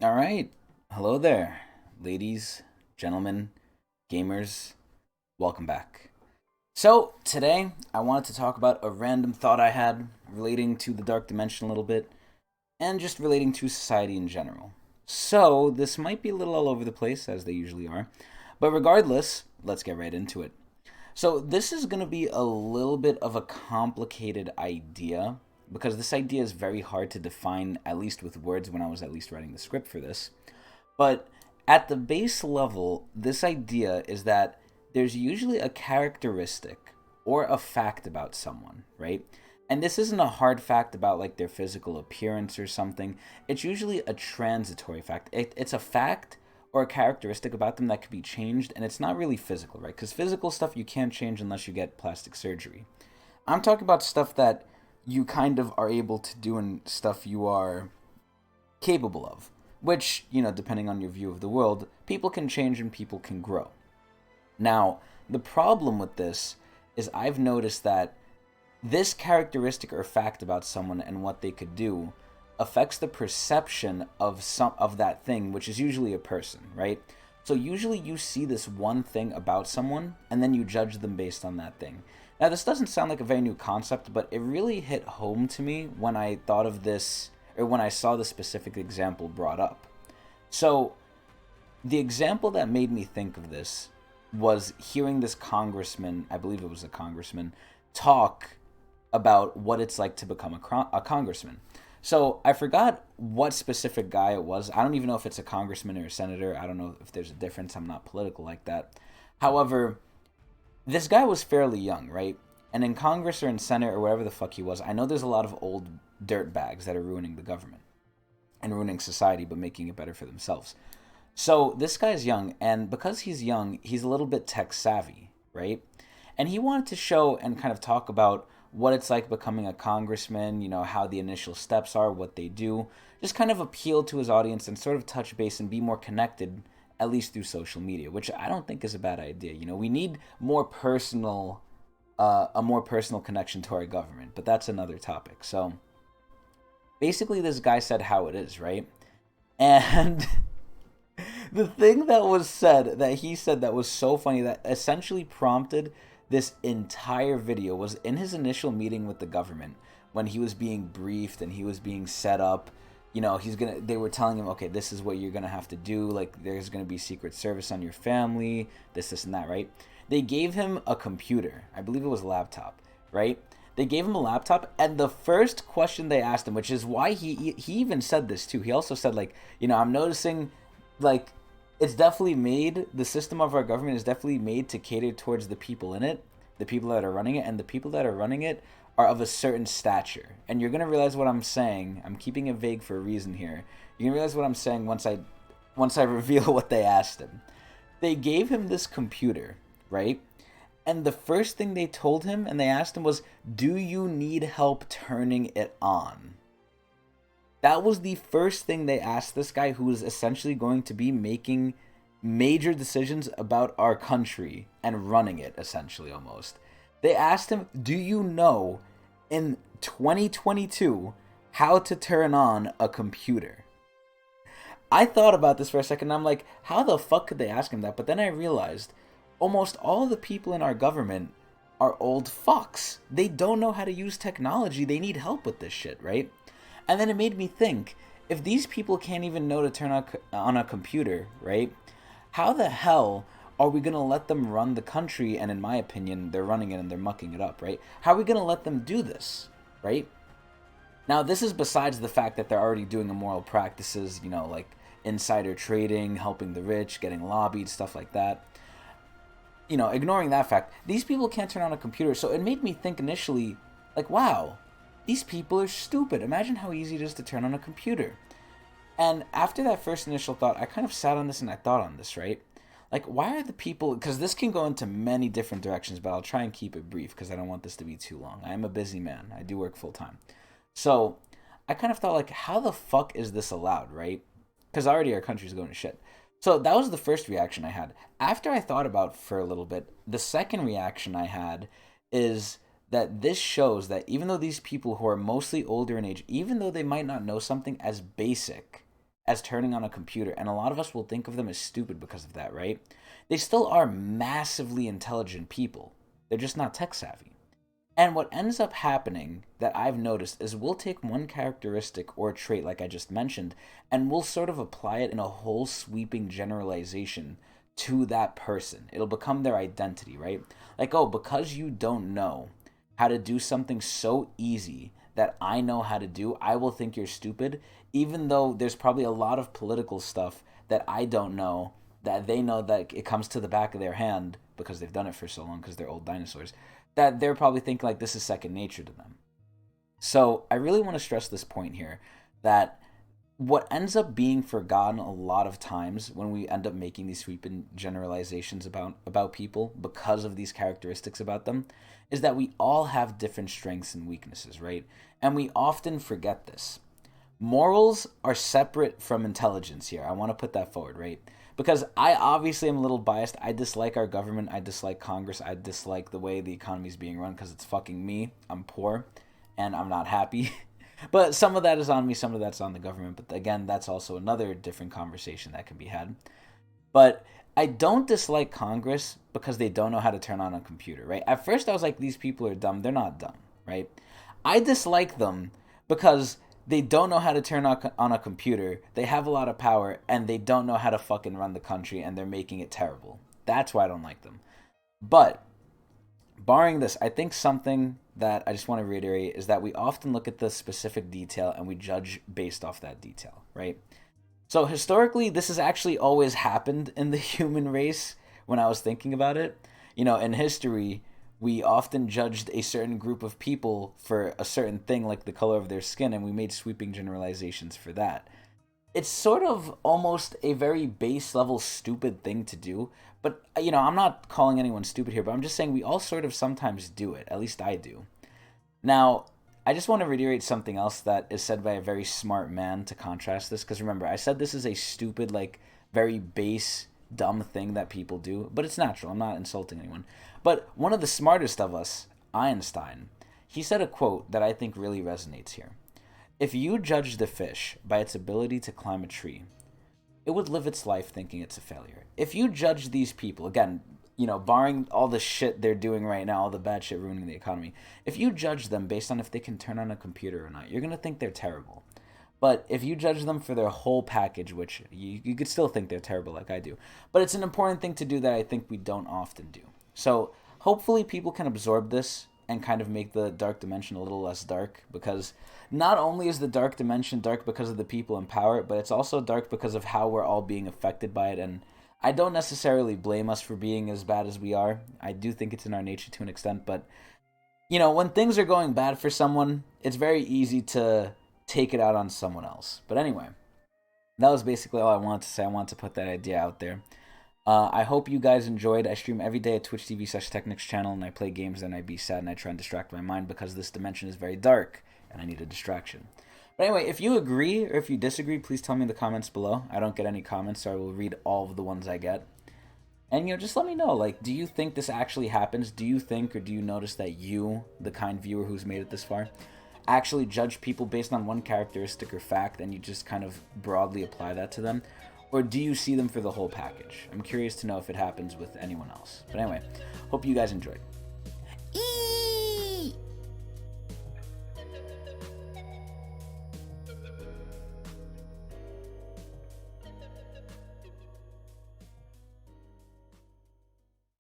All right. Hello there, ladies, gentlemen, gamers. Welcome back. So, today I wanted to talk about a random thought I had relating to the dark dimension a little bit and just relating to society in general. So, this might be a little all over the place, as they usually are. But regardless, let's get right into it. So, this is going to be a little bit of a complicated idea because this idea is very hard to define, at least with words, when I was at least writing the script for this. But at the base level, this idea is that there's usually a characteristic or a fact about someone, right? And this isn't a hard fact about like their physical appearance or something. It's usually a transitory fact. It's a fact or a characteristic about them that could be changed, and it's not really physical, right? Because physical stuff you can't change unless you get plastic surgery. I'm talking about stuff that you kind of are able to do and stuff you are capable of, which, depending on your view of the world, people can change and people can grow. Now, the problem with this is I've noticed that this characteristic or fact about someone and what they could do affects the perception of that thing, which is usually a person, right? So usually you see this one thing about someone and then you judge them based on that thing. Now, this doesn't sound like a very new concept, but it really hit home to me when I thought of this or when I saw the specific example brought up. So, the example that made me think of this was hearing this congressman, I believe it was a congressman, talk about what it's like to become a congressman. So, I forgot what specific guy it was. I don't even know if it's a congressman or a senator. I don't know if there's a difference. I'm not political like that. However, this guy was fairly young, right? And in Congress or in Senate or wherever the fuck he was, I know there's a lot of old dirt bags that are ruining the government and ruining society, but making it better for themselves. So this guy's young, and because he's young, he's a little bit tech savvy, right? And he wanted to show and kind of talk about what it's like becoming a congressman, how the initial steps are, what they do, just kind of appeal to his audience and sort of touch base and be more connected, at least through social media, which I don't think is a bad idea. We need more personal, a more personal connection to our government, but that's another topic. So basically, this guy said how it is, right? And the thing that was said that he said that was so funny that essentially prompted this entire video was in his initial meeting with the government when he was being briefed and he was being set up. They were telling him, okay, this is what you're gonna have to do, like there's gonna be secret service on your family, this and that, right? They gave him a computer, I believe it was a laptop, right? They gave him a laptop, and the first question they asked him, which is why he even said this too, he also said, like, I'm noticing, like, it's definitely made, the system of our government is definitely made to cater towards the people in it, the people that are running it, and the people that are running it are of a certain stature. And you're gonna realize what I'm saying. I'm keeping it vague for a reason here. You're gonna realize what I'm saying once I reveal what they asked him. They gave him this computer, right? And the first thing they told him and they asked him was, "Do you need help turning it on?" That was the first thing they asked this guy who was essentially going to be making major decisions about our country and running it, essentially, almost. They asked him, "Do you know in 2022 how to turn on a computer?" I thought about this for a second and I'm like, how the fuck could they ask him that? But then I realized almost all the people in our government are old fucks. They don't know how to use technology. They need help with this shit, right? And then it made me think, if these people can't even know to turn on a computer, right? How the hell are we going to let them run the country? And in my opinion, they're running it and they're mucking it up, right? How are we going to let them do this, right? Now, this is besides the fact that they're already doing immoral practices, like insider trading, helping the rich, getting lobbied, stuff like that. Ignoring that fact, these people can't turn on a computer. So it made me think initially, like, wow, these people are stupid. Imagine how easy it is to turn on a computer. And after that first initial thought, I kind of sat on this and I thought on this, right? Like, why are the people, because this can go into many different directions, but I'll try and keep it brief because I don't want this to be too long. I am a busy man. I do work full time. So I kind of thought, like, how the fuck is this allowed, right? Because already our country's going to shit. So that was the first reaction I had. After I thought about it for a little bit, the second reaction I had is that this shows that even though these people who are mostly older in age, even though they might not know something as basic as turning on a computer, and a lot of us will think of them as stupid because of that, right? They still are massively intelligent people. They're just not tech savvy. And what ends up happening that I've noticed is we'll take one characteristic or trait, like I just mentioned, and we'll sort of apply it in a whole sweeping generalization to that person. It'll become their identity, right? Like, oh, because you don't know how to do something so easy that I know how to do, I will think you're stupid, even though there's probably a lot of political stuff that I don't know, that they know that it comes to the back of their hand because they've done it for so long because they're old dinosaurs, that they're probably thinking like this is second nature to them. So I really want to stress this point here, that what ends up being forgotten a lot of times when we end up making these sweeping generalizations about people because of these characteristics about them is that we all have different strengths and weaknesses, right? And we often forget this. Morals are separate from intelligence here. I want to put that forward, right? Because I obviously am a little biased. I dislike our government. I dislike Congress. I dislike the way the economy is being run because it's fucking me. I'm poor and I'm not happy. But some of that is on me, some of that's on the government. But again, that's also another different conversation that can be had. But I don't dislike Congress because they don't know how to turn on a computer, right? At first I was like, these people are dumb. They're not dumb, right? I dislike them because they don't know how to turn on a computer, they have a lot of power, and they don't know how to fucking run the country, and they're making it terrible. That's why I don't like them. But barring this, I think something that I just want to reiterate is that we often look at the specific detail and we judge based off that detail, right? So historically, this has actually always happened in the human race when I was thinking about it. You know, in history, we often judged a certain group of people for a certain thing, like the color of their skin, and we made sweeping generalizations for that. It's sort of almost a very base level stupid thing to do, but you know, I'm not calling anyone stupid here, but I'm just saying we all sort of sometimes do it. At least I do. Now, I just want to reiterate something else that is said by a very smart man to contrast this, because remember, I said this is a stupid, like, very base, dumb thing that people do, but it's natural. I'm not insulting anyone. But one of the smartest of us, Einstein, he said a quote that I think really resonates here. If you judge the fish by its ability to climb a tree, it would live its life thinking it's a failure. If you judge these people, again, you know, barring all the shit they're doing right now, all the bad shit ruining the economy, if you judge them based on if they can turn on a computer or not, you're going to think they're terrible. But if you judge them for their whole package, which you could still think they're terrible like I do, but it's an important thing to do that I think we don't often do. So hopefully people can absorb this and kind of make the dark dimension a little less dark, because not only is the dark dimension dark because of the people in power, but it's also dark because of how we're all being affected by it. And I don't necessarily blame us for being as bad as we are. I do think it's in our nature to an extent, but you know, when things are going bad for someone, it's very easy to take it out on someone else. But anyway, that was basically all I wanted to say. I wanted to put that idea out there. I hope you guys enjoyed. I stream every day at Twitch TV/Tecnics channel, and I play games and I be sad and I try and distract my mind because this dimension is very dark and I need a distraction. But anyway, if you agree or if you disagree, please tell me in the comments below. I don't get any comments, so I will read all of the ones I get. And, you know, just let me know, like, do you think this actually happens? Do you think or do you notice that you, the kind viewer who's made it this far, actually judge people based on one characteristic or fact and you just kind of broadly apply that to them? Or do you see them for the whole package? I'm curious to know if it happens with anyone else. But anyway, hope you guys enjoyed.